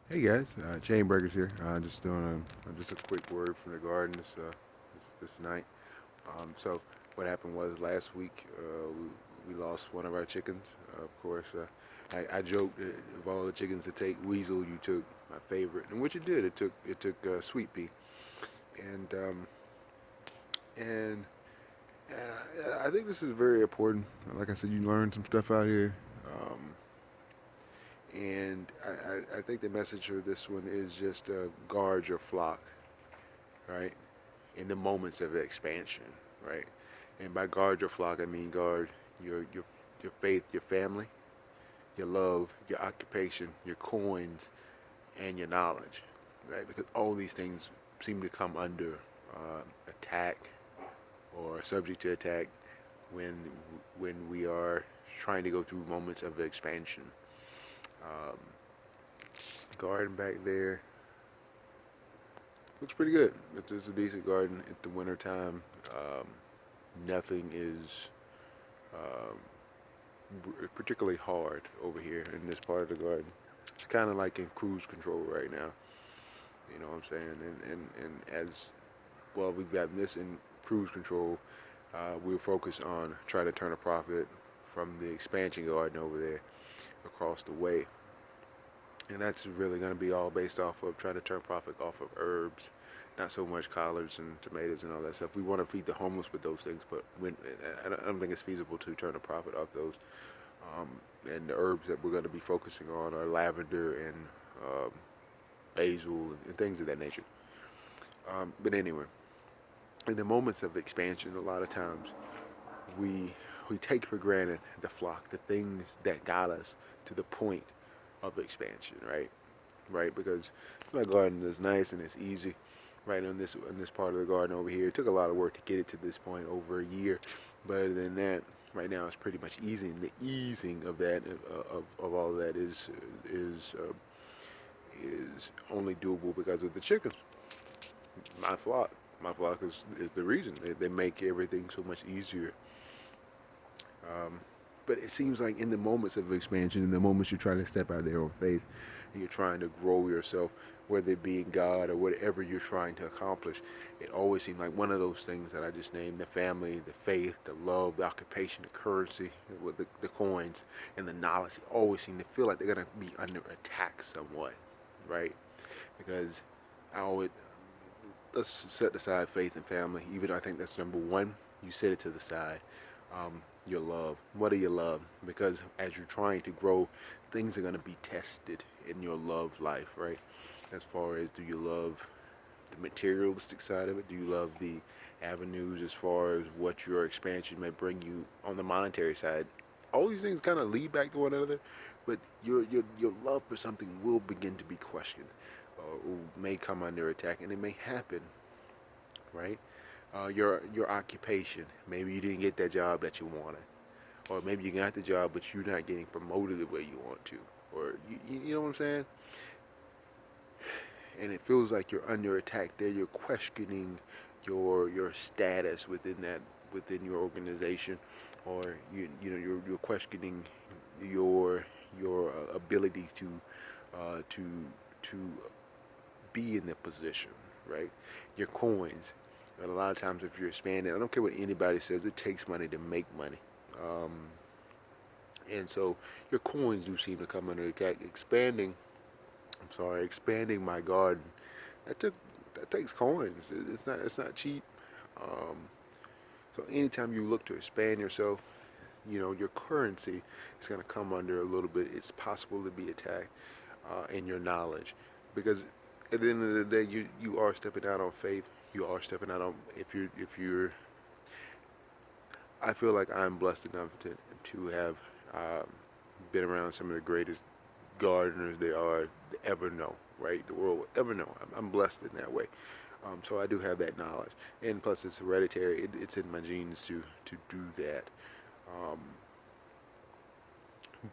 Hey guys, Chain Breakers here. Just doing just a quick word from the garden this night. So what happened was last week we lost one of our chickens. Of course, I joked that of all the chickens to take, Weasel, you took my favorite, and which it did. It took Sweet Pea, and um, and I think this is very important. Like I said, you learn some stuff out here. And I think the message of this one is just guard your flock, right? In the moments of expansion, right? And by guard your flock, I mean guard your faith, your family, your love, your occupation, your coins, and your knowledge, right? Because all these things seem to come under attack or subject to attack when when we are trying to go through moments of expansion. Um, Garden back there looks pretty good. It's a decent garden at the winter time. Nothing is um, particularly hard over here in this part of the garden. It's kind of like in cruise control right now. You know what I'm saying? And as well, we've gotten this in cruise control. We're focused on trying to turn a profit from the expansion garden over there across the way. And that's really going to be all based off of trying to turn profit off of herbs, not so much collards and tomatoes and all that stuff. We want to feed the homeless with those things, but I don't think it's feasible to turn a profit off those. Um, and the herbs that we're going to be focusing on are lavender and um, basil and things of that nature. But anyway, in the moments of expansion, a lot of times we we take for granted the flock, the things that got us to the point of expansion, right? Right, because my garden is nice and it's easy. Right in this part of the garden over here, it took a lot of work to get it to this point, over a year. But other than that, right now it's pretty much easy. And the easing of that of all of that is only doable because of the chickens. My flock, my flock is the reason. They make everything so much easier. Um, but it seems like in the moments of expansion, in the moments you're trying to step out there on faith, and you're trying to grow yourself, whether it be in God or whatever you're trying to accomplish, it always seems like one of those things that I just named: the family, the faith, the love, the occupation, the currency, with the coins, and the knowledge. Always seem to feel like they're gonna be under attack somewhat, right? Because I always let's set aside faith and family. Even though I think that's number one, you set it to the side. Your love. What do you love? Because as you're trying to grow, things are going to be tested in your love life, right? As far as, do you love the materialistic side of it? Do you love the avenues as far as what your expansion may bring you on the monetary side? All these things kind of lead back to one another, but your love for something will begin to be questioned, or may come under attack, and it may happen, right? Your occupation. Maybe you didn't get that job that you wanted, or maybe you got the job but you're not getting promoted the way you want to, or you know what I'm saying? And it feels like you're under attack there. You're questioning your status within your organization, or you're questioning your ability to to be in that position, right? Your coins. And a lot of times, if you're expanding, I don't care what anybody says, it takes money to make money. Um, and so your coins do seem to come under attack. Expanding my garden, that took that takes coins. It's not cheap. Um, so anytime you look to expand yourself, your currency is going to come under a little bit. It's possible to be attacked in your knowledge, because at the end of the day, you are stepping out on faith. You are stepping out on, if you're. I feel like I'm blessed enough to have um, been around some of the greatest gardeners they are ever know, right? The world will ever know. I'm blessed in that way. So I do have that knowledge, and plus it's hereditary. It's in my genes to do that. Um,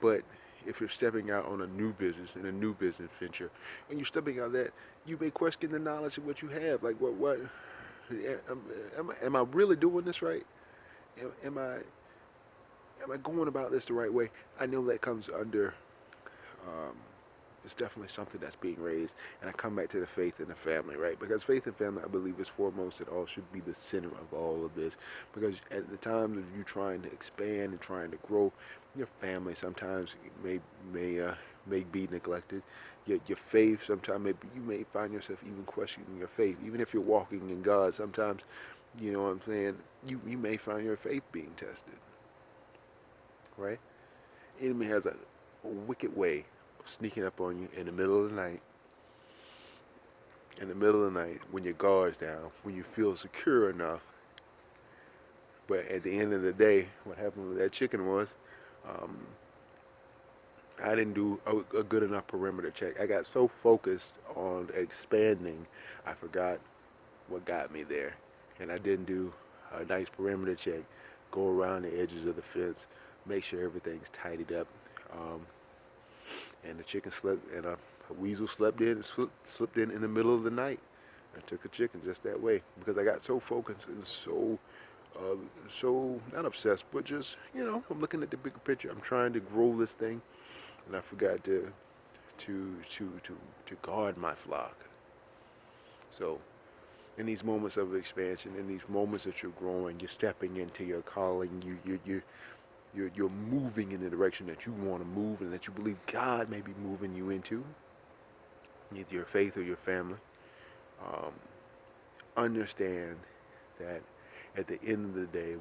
but if you're stepping out on a new business in a new business venture, and you're stepping out that, you may question the knowledge of what you have. Like what am I really doing this right? Am I going about this the right way? I know that comes under um, It's definitely something that's being raised. And I come back to the faith in the family, right? Because faith and family, I believe, is foremost and all should be the center of all of this. Because at the times of you trying to expand and trying to grow, your family sometimes may be neglected. Your faith sometimes you may find yourself even questioning your faith. Even if you're walking in God, sometimes, you know what I'm saying, you may find your faith being tested, right? Enemy has a wicked way of sneaking up on you in the middle of the night. In the middle of the night, when your guard's down, when you feel secure enough. But at the end of the day, what happened with that chicken was, um, I didn't do a good enough perimeter check. I got so focused on expanding, I forgot what got me there. And I didn't do a nice perimeter check, go around the edges of the fence, make sure everything's tidied up. And the chicken slept, and a weasel slept in and slipped in the middle of the night. I took a chicken just that way because I got so focused and so not obsessed, but just, I'm looking at the bigger picture. I'm trying to grow this thing, and I forgot to guard my flock. So, in these moments of expansion, in these moments that you're growing, you're stepping into your calling. You're moving in the direction that you want to move and that you believe God may be moving you into, either your faith or your family. Understand that at the end of the day,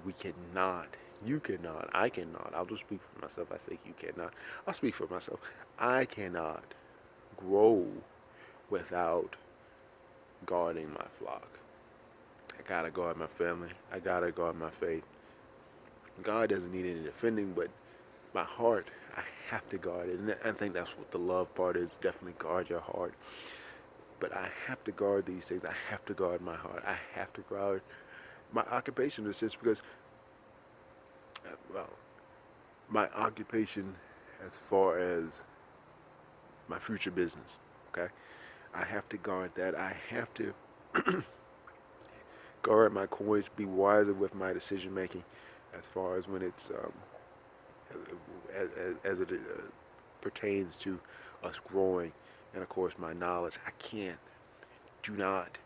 you cannot, I cannot, I'll just speak for myself. I say you cannot. I'll speak for myself. I cannot grow without guarding my flock. I gotta guard my family. I gotta guard my faith. God doesn't need any defending, but my heart, I have to guard it. And I think that's what the love part is. Definitely guard your heart. But I have to guard these things. I have to guard my heart. I have to guard my occupation in a sense because, well, my occupation as far as my future business, okay? I have to guard that. I have to guard my coins, be wiser with my decision making as far as when it's as it pertains to us growing, and of course my knowledge. Do not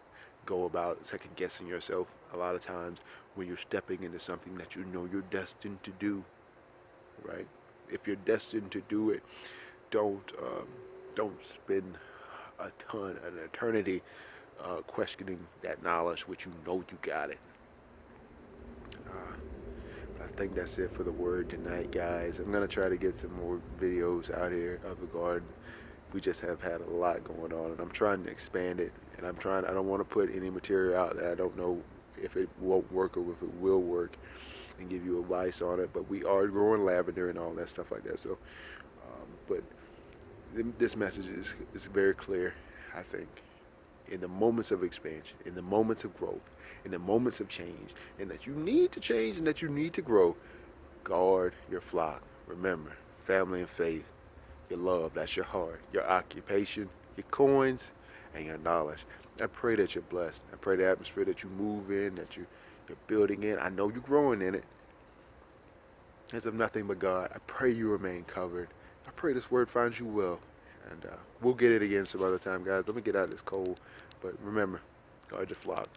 go about second guessing yourself a lot of times when you're stepping into something that you know you're destined to do, right? If you're destined to do it, don't spend an eternity questioning that knowledge, which you know you got it. I think that's it for the word tonight, guys. I'm gonna try to get some more videos out here of the garden. We just have had a lot going on, and I'm trying to expand it. And I don't want to put any material out that I don't know if it won't work or if it will work, and give you advice on it. But we are growing lavender and all that stuff like that. So, but this message is very clear, I think. In the moments of expansion, in the moments of growth, in the moments of change, and that you need to change and that you need to grow, guard your flock. Remember, family and faith, your love, that's your heart, your occupation, your coins, and your knowledge. I pray that you're blessed. I pray the atmosphere that you move in, that you're building in. I know you're growing in it. As of nothing but God, I pray you remain covered. I pray this word finds you well. And we'll get it again some other time, guys. Let me get out of this cold. But remember, guard your flock.